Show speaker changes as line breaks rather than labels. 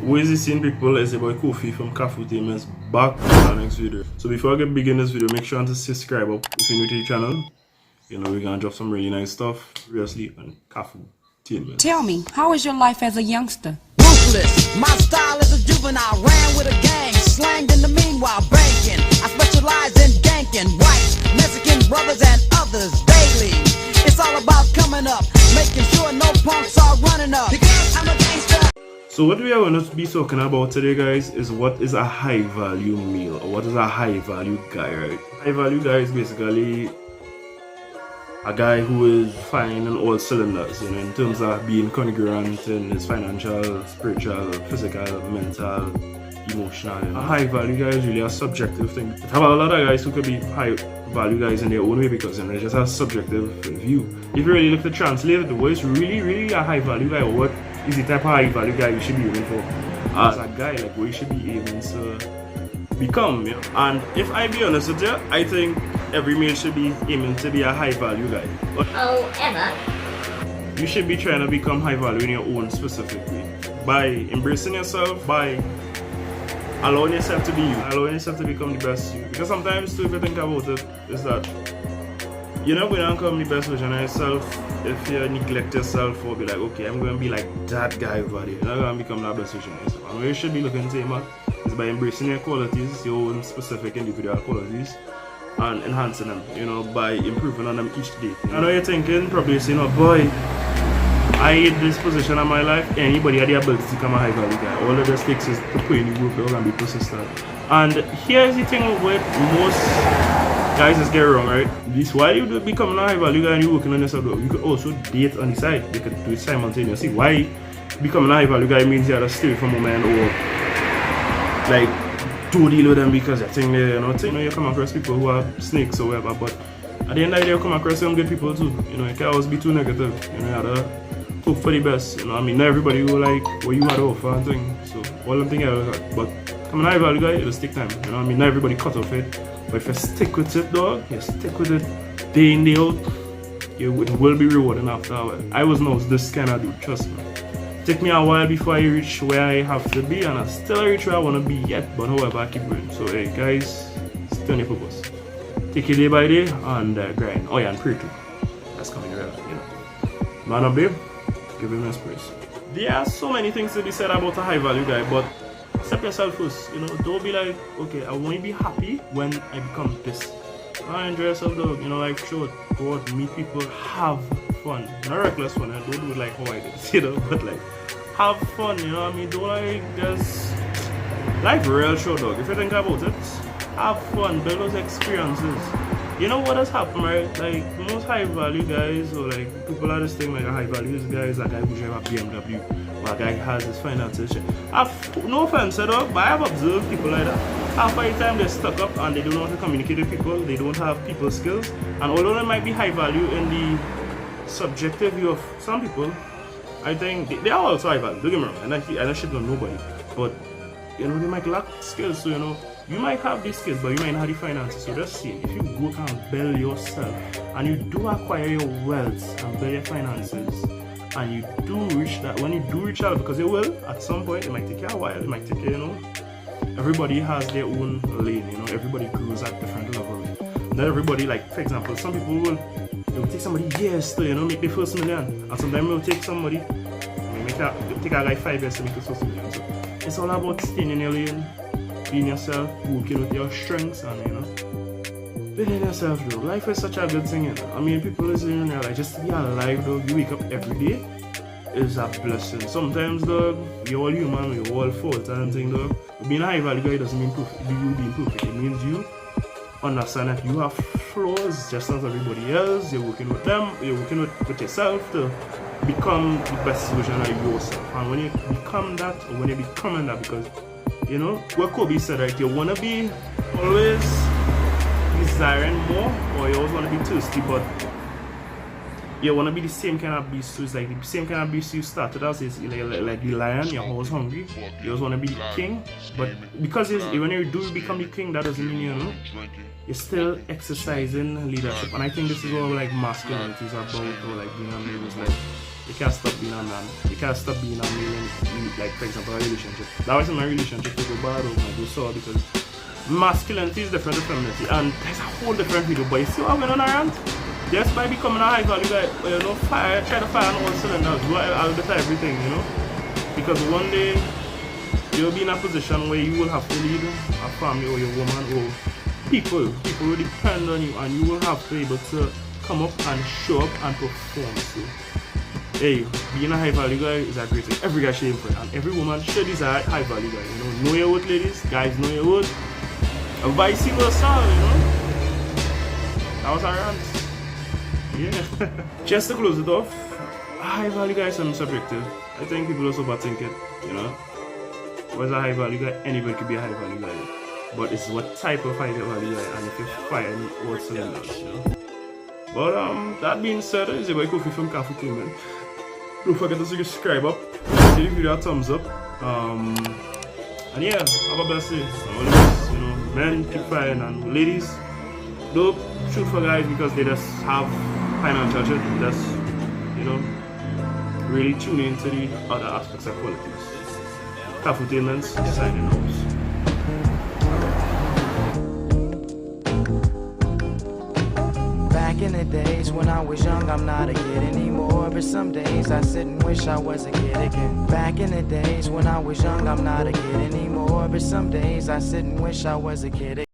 Ways you seeing people is about Kofi from Kafu back in our next video. So before I get begin this video, make sure to subscribe up if you're new to the channel. You know, we're gonna drop some really nice stuff, seriously, on Kafu.
Tell me, how was your life as a youngster?
Ruthless, my style is a juvenile, ran with a gang, slanged in the meanwhile, banking. I specialize in ganking, white, Mexican brothers and others daily. It's all about coming up, making sure no punks are running up. Because I'm a gangster.
So what we are going to be talking about today, guys, is what is a high value meal, or what is a high value guy, right? High value guy is basically a guy who is fine in all cylinders, you know, in terms of being congruent in his financial, spiritual, physical, mental, emotional. You know? A high value guy is really a subjective thing. You have a lot of guys who could be high value guys in their own way because, you know, it's just a subjective view. If you really look to translate it, what is really a high value guy, or what is the type of high value guy you should be aiming for as a guy, like what you should be aiming to become, you know? And if I be honest with you, I think every male should be aiming to be a high value guy.
However,
you should be trying to become high value in your own specific way. By embracing yourself, by allowing yourself to be you, allowing yourself to become the best you. Because sometimes too, if you think about it, is that you're not going to become the best version of yourself if you neglect yourself or be like, okay, I'm going to be like that guy over there. You're not going to become that best version of yourself. And what you should be looking to aim at is by embracing your qualities, your own specific individual qualities, and enhancing them, you know, by improving on them each day. I know you're thinking, probably saying, oh boy, I hate this position of my life. Anybody had the ability to become a high value guy. All of this takes is to put in the work and be persistent. And here's the thing with most guys is get wrong, right? This while you do become a high value guy and you're working on yourself, you could also date on the side. You could do it simultaneously. Why becoming a high value guy means you have to stay from a man or like do deal with them because you think they, you know, you come across people who are snakes or whatever, but at the end of the day you come across some good people too. You know, you can't always be too negative. You know, you have to hope for the best. You know, I mean, not everybody will like what you had to offer and things. So all I'm thinking about that. But coming a high value guy, it'll take time. You know, I mean, not everybody cut off it. But if you stick with it, dog, you stick with it day in, day out, it will be rewarding after a while. I was not this kind of dude, trust me. Take me a while before I reach where I have to be, and I still reach where I want to be yet, but however, I keep going. So, hey, guys, stay on your purpose. Take it day by day and grind. Oh, yeah, and pray too. That's coming real, you know. Man up, babe, give him a praise. There are so many things to be said about a high value guy, but accept yourself first, you know. Don't be like, okay, I want to be happy when I become this. Enjoy yourself, dog, you know, like, sure, go out, meet people, have fun. Not reckless fun, don't do it like how I did, you know, but like, have fun, you know what I mean? Don't like, just, like real show, dog. If you think about it, have fun, build those experiences. You know what has happened, right? Like, most high value guys, or like, people are just thinking like a high value guy is a guy who drives a BMW, or a guy who has his finances. No offense, dog, but I have observed people like that. Half of the time they're stuck up and they don't know how to communicate with people, they don't have people skills, and although they might be high value in the subjective view of some people, I think they are also high value, don't get me wrong, and I shit on nobody, but you know, they might lack skills, so you know, you might have these skills, but you might not have the finances. So just see, if you work and build yourself, and you do acquire your wealth and build your finances, and you do reach that, when you do reach out, because you will, at some point, it might take you a while, it might take you, you know, everybody has their own lane, you know, everybody grows at different levels. Not everybody, like, for example, some people will take somebody years to, you know, make their first million, and sometimes it will take somebody, take a guy 5 years to make his first million. So it's all about staying in your lane, being yourself, working with your strengths, and, you know, building yourself, though. Life is such a good thing, you know. I mean, people listening there, like, just to be alive, though, you wake up every day is a blessing. Sometimes, dog, we're all human, we're all fault and thing, dog. Being a high value guy doesn't mean you being perfect. It means you understand that you have flaws just as everybody else. You're working with them, you're working with yourself to become the best version of yourself. And when you become that, or when you're becoming that, because, you know, what Kobe said, right, you want to be always desiring more, or you always want to be thirsty, but you want to be the same kind of beast. So it's like the same kind of beast you started as, is like the lion. You're always hungry, you always want to be the king, but because when you do become the king, that doesn't mean, you know, you're still exercising leadership. And I think this is all like masculinity is about, or like being a man is like, you can't stop being a man. You can't stop being a man in, like, for example, a relationship. That was in my relationship to go bad or go sour because masculinity is different to femininity, and there's a whole different video. But you see what I went on around? Just by becoming a high value guy, well, you know, try to fire on all cylinders, do a little bit of everything, you know? Because one day you'll be in a position where you will have to lead a family or your woman or people will depend on you, and you will have to be able to come up and show up and perform. So, hey, being a high value guy is a great thing. Every guy should aim for it, and every woman should desire a high value guy. You know your worth, ladies. Guys, know your worth. And vice versa, you know. That was our rant. Yeah. Just to close it off, high value guys are subjective. I think people also overthink it. You know, what's a high value guy? Anybody could be a high value guy. But it's what type of high value guy, and if you fire all cylinders, you know. But that being said, it's a very cool from Cafu Clement. Don't forget to subscribe up, give the video a thumbs up. And yeah, have a blessed day. Always, you know, men keep firing, and ladies, don't shoot for guys because they just have financial shit. Just, you know, really tune into the other aspects of qualities. Cafu Clement signing out.
Back in the days when I was young, I'm not a kid anymore. But some days I sit and wish I was a kid again. Back in the days when I was young, I'm not a kid anymore. But some days I sit and wish I was a kid again.